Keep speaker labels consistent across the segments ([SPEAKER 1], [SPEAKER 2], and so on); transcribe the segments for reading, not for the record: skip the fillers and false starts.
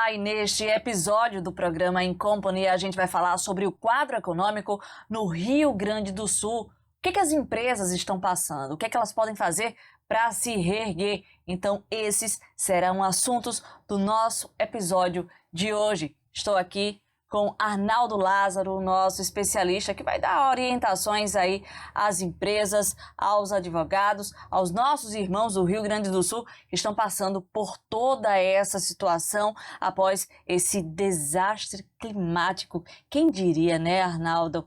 [SPEAKER 1] Olá, e neste episódio do programa In Company a gente vai falar sobre o quadro econômico no Rio Grande do Sul. O que as empresas estão passando? O que elas podem fazer para se reerguer? Então, esses serão assuntos do nosso episódio de hoje. Estou aqui com Arnaldo Lázaro, nosso especialista, que vai dar orientações aí às empresas, aos advogados, aos nossos irmãos do Rio Grande do Sul que estão passando por toda essa situação após esse desastre climático. Quem diria, né, Arnaldo?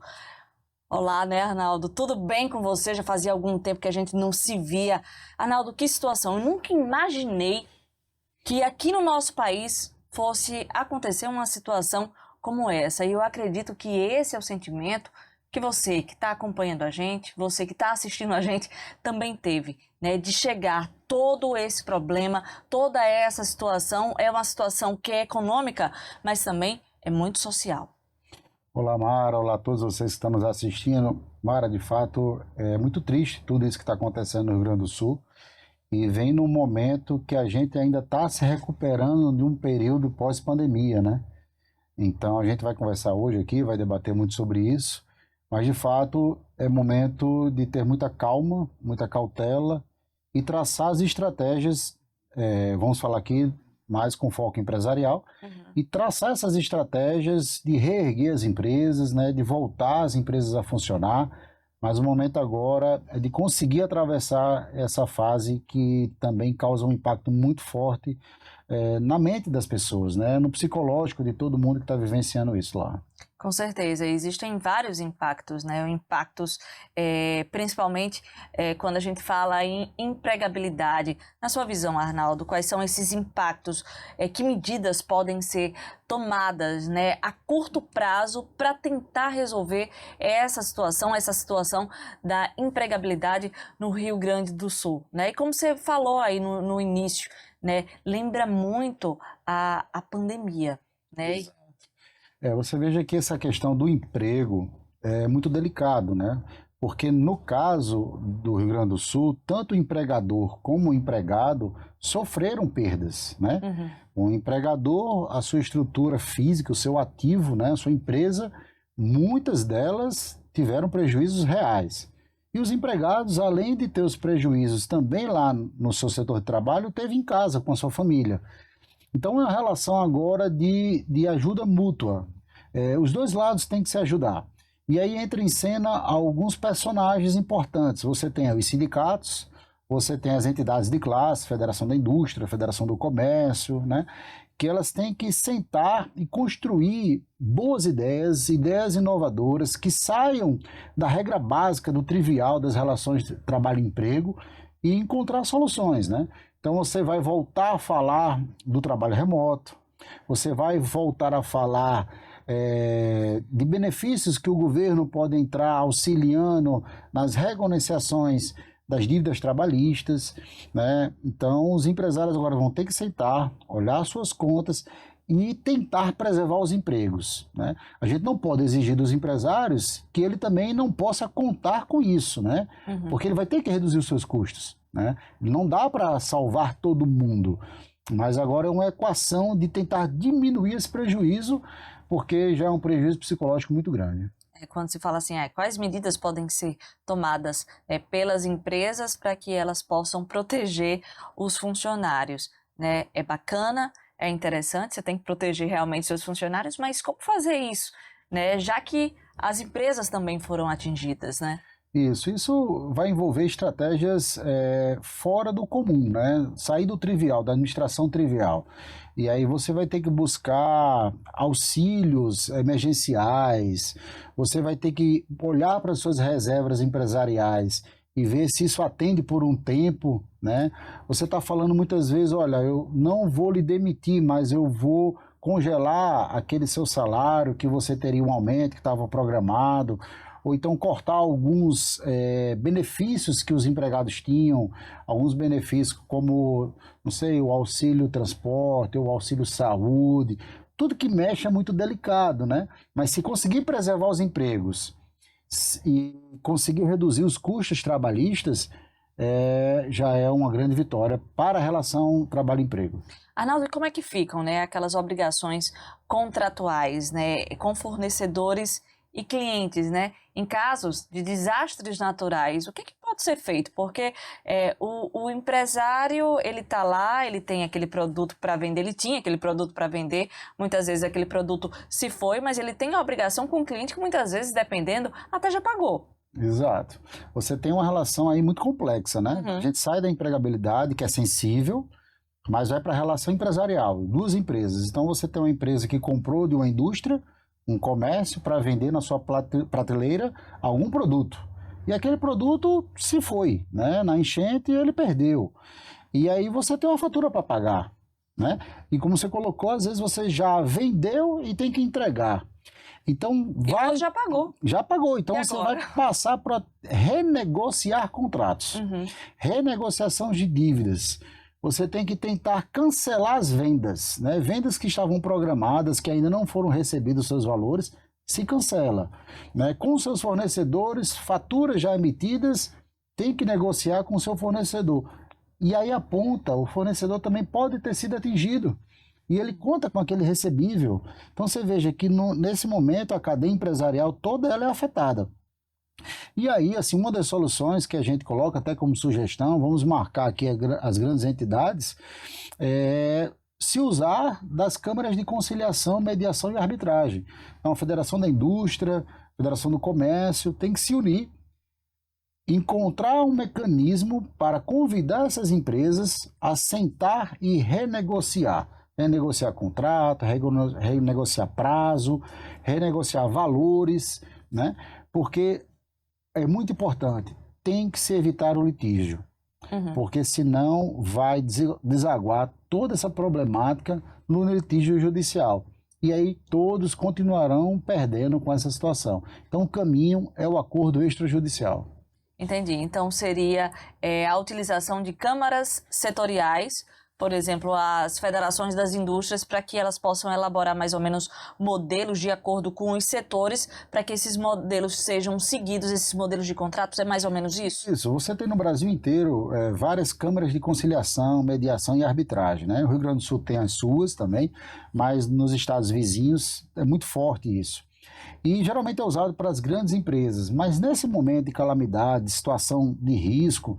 [SPEAKER 1] Olá, né, Arnaldo? Tudo bem com você? Já fazia algum tempo que a gente não se via. Arnaldo, que situação! Eu nunca imaginei que aqui no nosso país fosse acontecer uma situação como essa. E eu acredito que esse é o sentimento que você que está acompanhando a gente, você que está assistindo a gente, também teve, né? De chegar todo esse problema, toda essa situação, é uma situação que é econômica, mas também é muito social.
[SPEAKER 2] Olá, Mara. Olá a todos vocês que estão nos assistindo. Mara, de fato, é muito triste tudo isso que está acontecendo no Rio Grande do Sul. E vem num momento que a gente ainda está se recuperando de um período pós-pandemia, né? Então a gente vai conversar hoje aqui, vai debater muito sobre isso, mas de fato é momento de ter muita calma, muita cautela e traçar as estratégias, vamos falar aqui mais com foco empresarial, e traçar essas estratégias de reerguer as empresas, né, de voltar as empresas a funcionar, mas o momento agora é de conseguir atravessar essa fase que também causa um impacto muito forte na mente das pessoas, né? No psicológico de todo mundo que está vivenciando isso lá.
[SPEAKER 1] Com certeza, existem vários impactos, né? Impactos, principalmente quando a gente fala em empregabilidade. Na sua visão, Arnaldo, quais são esses impactos? Que medidas podem ser tomadas, né, a curto prazo para tentar resolver essa situação da empregabilidade no Rio Grande do Sul, né? E como você falou aí no início, né, lembra muito a pandemia, né?
[SPEAKER 2] Exato. Você veja que essa questão do emprego é muito delicado, né? Porque no caso do Rio Grande do Sul, tanto o empregador como o empregado sofreram perdas, né? O empregador, a sua estrutura física, o seu ativo, né, a sua empresa, muitas delas tiveram prejuízos reais. E os empregados, além de ter os prejuízos também lá no seu setor de trabalho, teve em casa com a sua família. Então é uma relação agora de ajuda mútua. Os dois lados têm que se ajudar. E aí entra em cena alguns personagens importantes. Você tem os sindicatos, você tem as entidades de classe, Federação da Indústria, Federação do Comércio, né? Que elas têm que sentar e construir boas ideias, ideias inovadoras que saiam da regra básica, do trivial das relações de trabalho e emprego e encontrar soluções, né? Então você vai voltar a falar do trabalho remoto, você vai voltar a falar de benefícios que o governo pode entrar auxiliando nas renegociações das dívidas trabalhistas, né? Então os empresários agora vão ter que sentar, olhar suas contas e tentar preservar os empregos, né? A gente não pode exigir dos empresários que ele também não possa contar com isso, né? Porque ele vai ter que reduzir os seus custos, né? Não dá para salvar todo mundo, mas agora é uma equação de tentar diminuir esse prejuízo, porque já é um prejuízo psicológico muito grande.
[SPEAKER 1] Quando se fala assim, quais medidas podem ser tomadas pelas empresas para que elas possam proteger os funcionários, né? É bacana, é interessante, você tem que proteger realmente seus funcionários, mas como fazer isso, né? Já que as empresas também foram atingidas, né?
[SPEAKER 2] Isso vai envolver estratégias fora do comum, né? Sair do trivial, da administração trivial. E aí você vai ter que buscar auxílios emergenciais, você vai ter que olhar para as suas reservas empresariais e ver se isso atende por um tempo, né? Você está falando muitas vezes, olha, eu não vou lhe demitir, mas eu vou congelar aquele seu salário, que você teria um aumento que estava programado, ou então cortar alguns benefícios que os empregados tinham, alguns benefícios como, não sei, o auxílio transporte, o auxílio saúde, tudo que mexe é muito delicado, né? Mas se conseguir preservar os empregos e conseguir reduzir os custos trabalhistas, já é uma grande vitória para a relação trabalho-emprego.
[SPEAKER 1] Arnaldo, e como é que ficam, né, aquelas obrigações contratuais, né, com fornecedores e clientes, né, em casos de desastres naturais? O que pode ser feito? Porque o empresário, ele está lá, ele tem aquele produto para vender, ele tinha aquele produto para vender, muitas vezes aquele produto se foi, mas ele tem a obrigação com o cliente que muitas vezes, dependendo, até já pagou.
[SPEAKER 2] Exato. Você tem uma relação aí muito complexa, né? A gente sai da empregabilidade, que é sensível, mas vai para a relação empresarial, duas empresas. Então você tem uma empresa que comprou de uma indústria, um comércio, para vender na sua prateleira algum produto. E aquele produto se foi, né? Na enchente ele perdeu. E aí você tem uma fatura para pagar, né? E como você colocou, às vezes você já vendeu e tem que entregar. Então vai.
[SPEAKER 1] Já pagou.
[SPEAKER 2] Já pagou. Então
[SPEAKER 1] E
[SPEAKER 2] você
[SPEAKER 1] agora?
[SPEAKER 2] vai passar para renegociar contratos, renegociação de dívidas. Você tem que tentar cancelar as vendas, né? Vendas que estavam programadas, que ainda não foram recebidos os seus valores, se cancela, né? Com seus fornecedores, faturas já emitidas, tem que negociar com o seu fornecedor. E aí aponta, o fornecedor também pode ter sido atingido. E ele conta com aquele recebível. Então você veja que nesse momento a cadeia empresarial toda ela é afetada. E aí, assim, uma das soluções que a gente coloca até como sugestão, vamos marcar aqui as grandes entidades, se usar das câmaras de conciliação, mediação e arbitragem. Então, a Federação da Indústria, a Federação do Comércio, tem que se unir, encontrar um mecanismo para convidar essas empresas a sentar e renegociar. Renegociar contrato, renegociar prazo, renegociar valores, né? Porque é muito importante, tem que se evitar o litígio, porque senão vai desaguar toda essa problemática no litígio judicial. E aí todos continuarão perdendo com essa situação. Então o caminho é o acordo extrajudicial.
[SPEAKER 1] Entendi. Então seria a utilização de câmaras setoriais, por exemplo, as federações das indústrias, para que elas possam elaborar mais ou menos modelos de acordo com os setores, para que esses modelos sejam seguidos, esses modelos de contratos, é mais ou menos isso?
[SPEAKER 2] Isso, você tem no Brasil inteiro várias câmaras de conciliação, mediação e arbitragem, né? O Rio Grande do Sul tem as suas também, mas nos estados vizinhos é muito forte isso. E geralmente é usado para as grandes empresas, mas nesse momento de calamidade, situação de risco,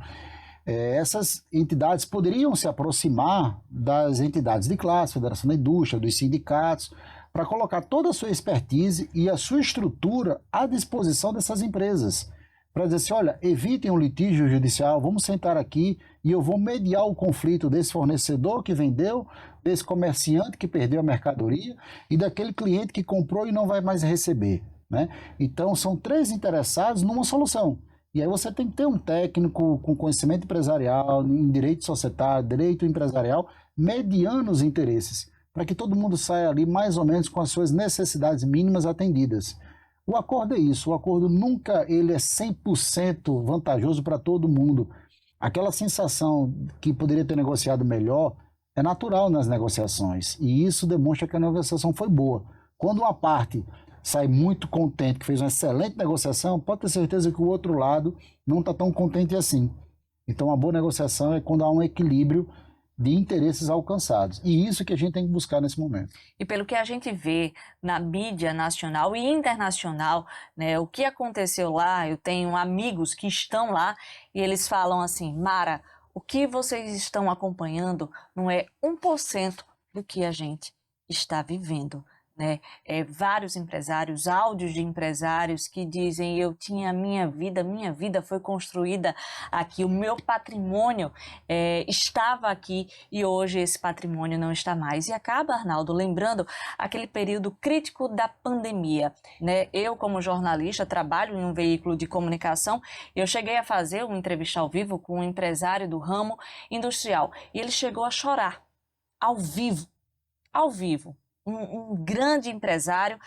[SPEAKER 2] essas entidades poderiam se aproximar das entidades de classe, Federação da Indústria, dos sindicatos, para colocar toda a sua expertise e a sua estrutura à disposição dessas empresas. Para dizer assim, olha, evitem um litígio judicial, vamos sentar aqui e eu vou mediar o conflito desse fornecedor que vendeu, desse comerciante que perdeu a mercadoria e daquele cliente que comprou e não vai mais receber, né? Então, são três interessados numa solução. E aí você tem que ter um técnico com conhecimento empresarial, em direito societário, direito empresarial, mediando os interesses, para que todo mundo saia ali mais ou menos com as suas necessidades mínimas atendidas. O acordo é isso, o acordo nunca ele é 100% vantajoso para todo mundo. Aquela sensação que poderia ter negociado melhor é natural nas negociações, e isso demonstra que a negociação foi boa. Quando uma parte sai muito contente, que fez uma excelente negociação, pode ter certeza que o outro lado não está tão contente assim. Então, uma boa negociação é quando há um equilíbrio de interesses alcançados. E isso que a gente tem que buscar nesse momento.
[SPEAKER 1] E pelo que a gente vê na mídia nacional e internacional, né, o que aconteceu lá, eu tenho amigos que estão lá e eles falam assim, Mara, o que vocês estão acompanhando não é 1% do que a gente está vivendo. Né? Vários empresários, áudios de empresários que dizem eu tinha minha vida foi construída aqui, o meu patrimônio estava aqui e hoje esse patrimônio não está mais. E acaba, Arnaldo, lembrando aquele período crítico da pandemia. Né? Eu, como jornalista, trabalho em um veículo de comunicação, eu cheguei a fazer uma entrevista ao vivo com um empresário do ramo industrial e ele chegou a chorar, ao vivo. Um grande empresário,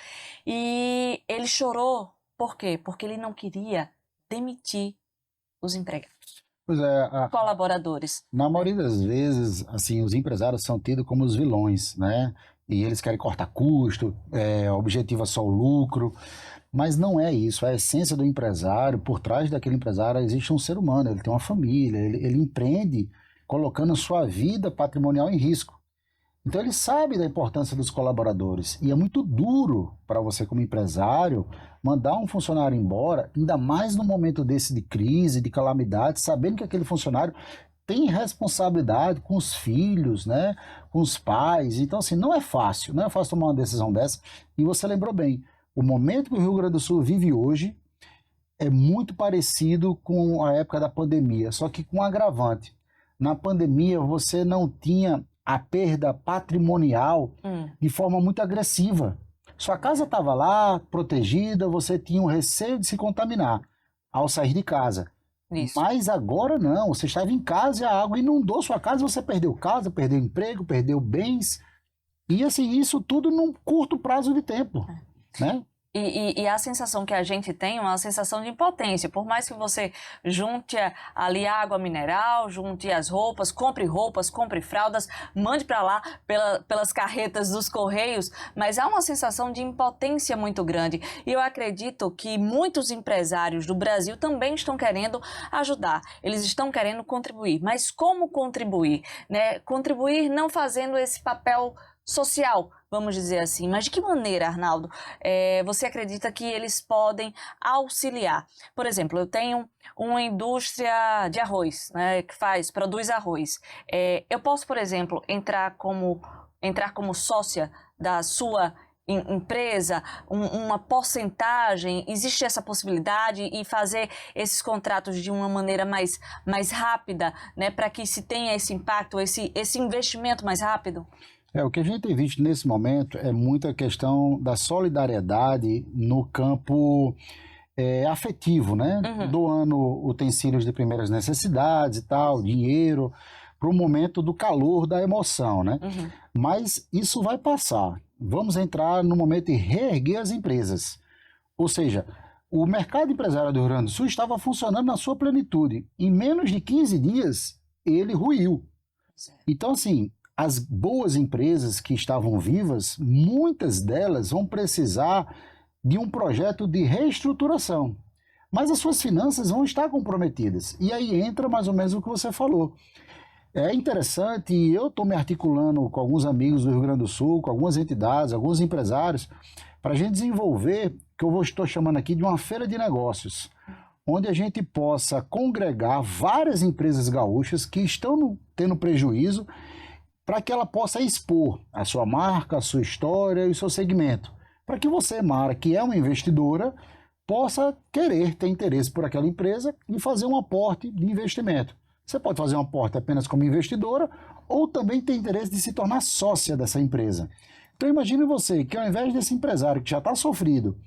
[SPEAKER 1] e ele chorou, por quê? Porque ele não queria demitir os empregados,
[SPEAKER 2] Pois é,
[SPEAKER 1] colaboradores.
[SPEAKER 2] na maioria das vezes, assim, os empresários são tidos como os vilões, né? E eles querem cortar custo, o objetivo é só o lucro. Mas não é isso. A essência do empresário, por trás daquele empresário, existe um ser humano, ele tem uma família, ele empreende colocando a sua vida patrimonial em risco. Então ele sabe da importância dos colaboradores e é muito duro para você como empresário mandar um funcionário embora, ainda mais num momento desse de crise, de calamidade, sabendo que aquele funcionário tem responsabilidade com os filhos, né, com os pais. Então assim, não é fácil tomar uma decisão dessa. E você lembrou bem, o momento que o Rio Grande do Sul vive hoje é muito parecido com a época da pandemia, só que com um agravante. Na pandemia você não tinha a perda patrimonial de forma muito agressiva. Sua casa estava lá, protegida, você tinha um receio de se contaminar ao sair de casa.
[SPEAKER 1] Isso.
[SPEAKER 2] Mas agora não, você estava em casa e a água inundou sua casa, você perdeu emprego, perdeu bens. E assim, isso tudo num curto prazo de tempo, né?
[SPEAKER 1] E a sensação que a gente tem é uma sensação de impotência. Por mais que você junte ali água mineral, junte as roupas, compre fraldas, mande para lá pelas carretas dos correios, mas há uma sensação de impotência muito grande. E eu acredito que muitos empresários do Brasil também estão querendo ajudar. Eles estão querendo contribuir. Mas como contribuir, né? Contribuir não fazendo esse papel social, vamos dizer assim. Mas de que maneira, Arnaldo, você acredita que eles podem auxiliar? Por exemplo, eu tenho uma indústria de arroz, né, que produz arroz. Eu posso, por exemplo, entrar como sócia da sua empresa, uma porcentagem, existe essa possibilidade e fazer esses contratos de uma maneira mais rápida, né, para que se tenha esse impacto, esse investimento mais rápido?
[SPEAKER 2] O que a gente tem visto nesse momento é muita questão da solidariedade no campo afetivo, né? Doando utensílios de primeiras necessidades e tal, dinheiro, para o momento do calor, da emoção, né? Mas isso vai passar. Vamos entrar no momento de reerguer as empresas. Ou seja, o mercado empresarial do Rio Grande do Sul estava funcionando na sua plenitude. Em menos de 15 dias, ele ruiu. Então, assim, as boas empresas que estavam vivas, muitas delas vão precisar de um projeto de reestruturação. Mas as suas finanças vão estar comprometidas. E aí entra mais ou menos o que você falou. É interessante, e eu estou me articulando com alguns amigos do Rio Grande do Sul, com algumas entidades, alguns empresários, para a gente desenvolver, que eu estou chamando aqui de uma feira de negócios, onde a gente possa congregar várias empresas gaúchas que estão tendo prejuízo, para que ela possa expor a sua marca, a sua história e o seu segmento. Para que você, Mara, que é uma investidora, possa ter interesse por aquela empresa e fazer um aporte de investimento. Você pode fazer um aporte apenas como investidora ou também ter interesse de se tornar sócia dessa empresa. Então imagine você que ao invés desse empresário que já está sofrido,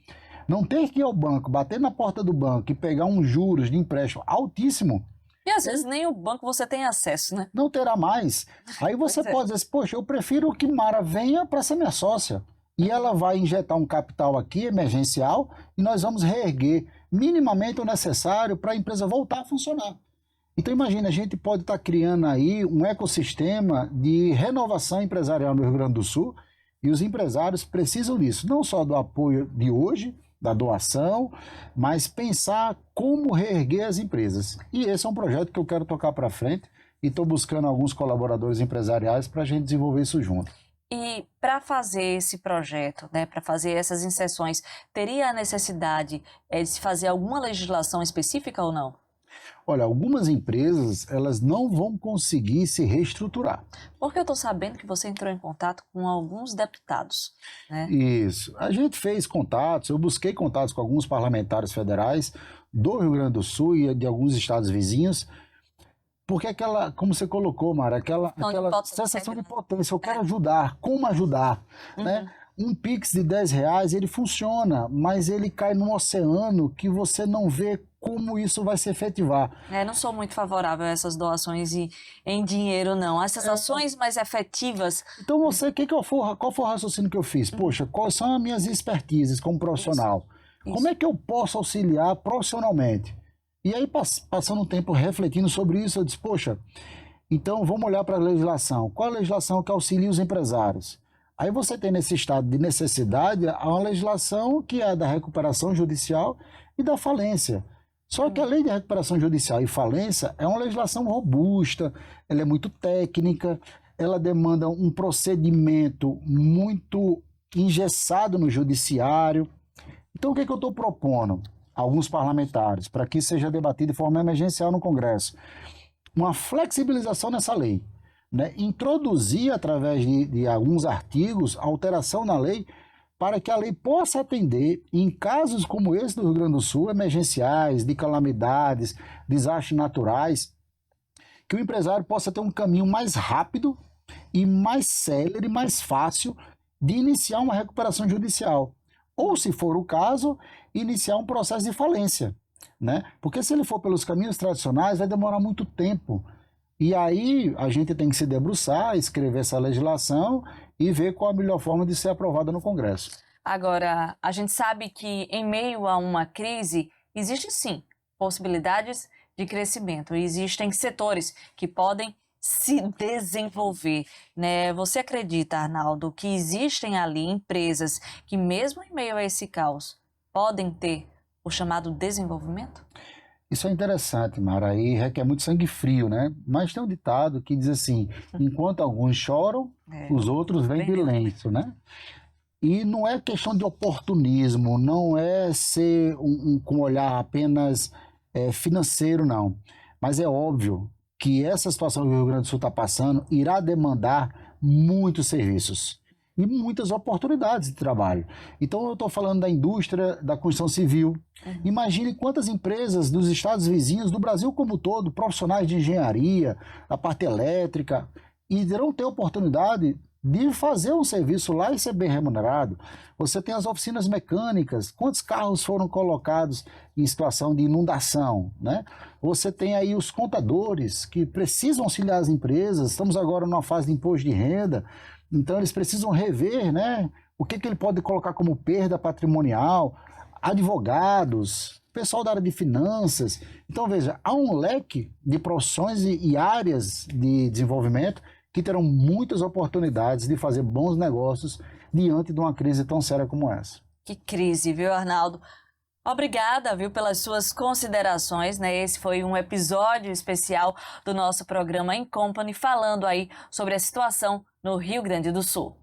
[SPEAKER 2] não ter que ir ao banco, bater na porta do banco e pegar uns juros de empréstimo altíssimo,
[SPEAKER 1] e às vezes nem o banco você tem acesso, né?
[SPEAKER 2] não terá mais. Aí você pode dizer, poxa, eu prefiro que Mara venha para ser minha sócia. E ela vai injetar um capital aqui, emergencial, e nós vamos reerguer minimamente o necessário para a empresa voltar a funcionar. Então imagina, a gente pode estar criando aí um ecossistema de renovação empresarial no Rio Grande do Sul, e os empresários precisam disso, não só do apoio de hoje, da doação, mas pensar como reerguer as empresas. E esse é um projeto que eu quero tocar para frente e estou buscando alguns colaboradores empresariais para a gente desenvolver isso junto.
[SPEAKER 1] E para fazer esse projeto, né, para fazer essas inserções, teria a necessidade de se fazer alguma legislação específica ou não?
[SPEAKER 2] Olha, algumas empresas, elas não vão conseguir se reestruturar.
[SPEAKER 1] Porque eu estou sabendo que você entrou em contato com alguns deputados, né?
[SPEAKER 2] Isso. A gente fez contatos, eu busquei contatos com alguns parlamentares federais do Rio Grande do Sul e de alguns estados vizinhos, porque aquela, como você colocou, Mara, aquela sensação de potência, eu quero ajudar, como ajudar, né? Um Pix de R$10, ele funciona, mas ele cai num oceano que você não vê como isso vai se efetivar.
[SPEAKER 1] Não sou muito favorável a essas doações em dinheiro, não. Essas ações mais efetivas.
[SPEAKER 2] Então você, qual foi o raciocínio que eu fiz? Poxa, quais são as minhas expertises como profissional? Isso. Como é que eu posso auxiliar profissionalmente? E aí, passando um tempo refletindo sobre isso, eu disse, poxa, então vamos olhar para a legislação. Qual a legislação que auxilia os empresários? Aí você tem nesse estado de necessidade uma legislação que é a da recuperação judicial e da falência. Só que a lei de recuperação judicial e falência é uma legislação robusta, ela é muito técnica, ela demanda um procedimento muito engessado no judiciário. Então, o que eu estou propondo a alguns parlamentares para que seja debatido de forma emergencial no Congresso? Uma flexibilização nessa lei, né? Introduzir, através de alguns artigos, alteração na lei para que a lei possa atender, em casos como esse do Rio Grande do Sul, emergenciais, de calamidades, desastres naturais, que o empresário possa ter um caminho mais rápido e mais célere, mais fácil de iniciar uma recuperação judicial. Ou, se for o caso, iniciar um processo de falência, né? Porque se ele for pelos caminhos tradicionais, vai demorar muito tempo. E aí a gente tem que se debruçar, escrever essa legislação e ver qual a melhor forma de ser aprovada no Congresso.
[SPEAKER 1] Agora, a gente sabe que em meio a uma crise, existem sim possibilidades de crescimento. Existem setores que podem se desenvolver, né? Você acredita, Arnaldo, que existem ali empresas que mesmo em meio a esse caos podem ter o chamado desenvolvimento?
[SPEAKER 2] Isso é interessante, Mara, aí requer muito sangue frio, né? Mas tem um ditado que diz assim, enquanto alguns choram, os outros vêm de lenço, né? E não é questão de oportunismo, não é ser com um olhar apenas financeiro, não. Mas é óbvio que essa situação que o Rio Grande do Sul está passando irá demandar muitos serviços e muitas oportunidades de trabalho. Então eu estou falando da indústria, da construção civil. Imagine quantas empresas dos estados vizinhos, do Brasil como um todo, profissionais de engenharia, da parte elétrica, irão ter oportunidade de fazer um serviço lá e ser bem remunerado. Você tem as oficinas mecânicas, quantos carros foram colocados em situação de inundação, né? Você tem aí os contadores que precisam auxiliar as empresas, estamos agora numa fase de imposto de renda, então eles precisam rever, né, o que ele pode colocar como perda patrimonial, advogados, pessoal da área de finanças. Então veja, há um leque de profissões e áreas de desenvolvimento que terão muitas oportunidades de fazer bons negócios diante de uma crise tão séria como essa.
[SPEAKER 1] Que crise, viu, Arnaldo? Obrigada, viu, pelas suas considerações, né? Esse foi um episódio especial do nosso programa In Company, falando aí sobre a situação no Rio Grande do Sul.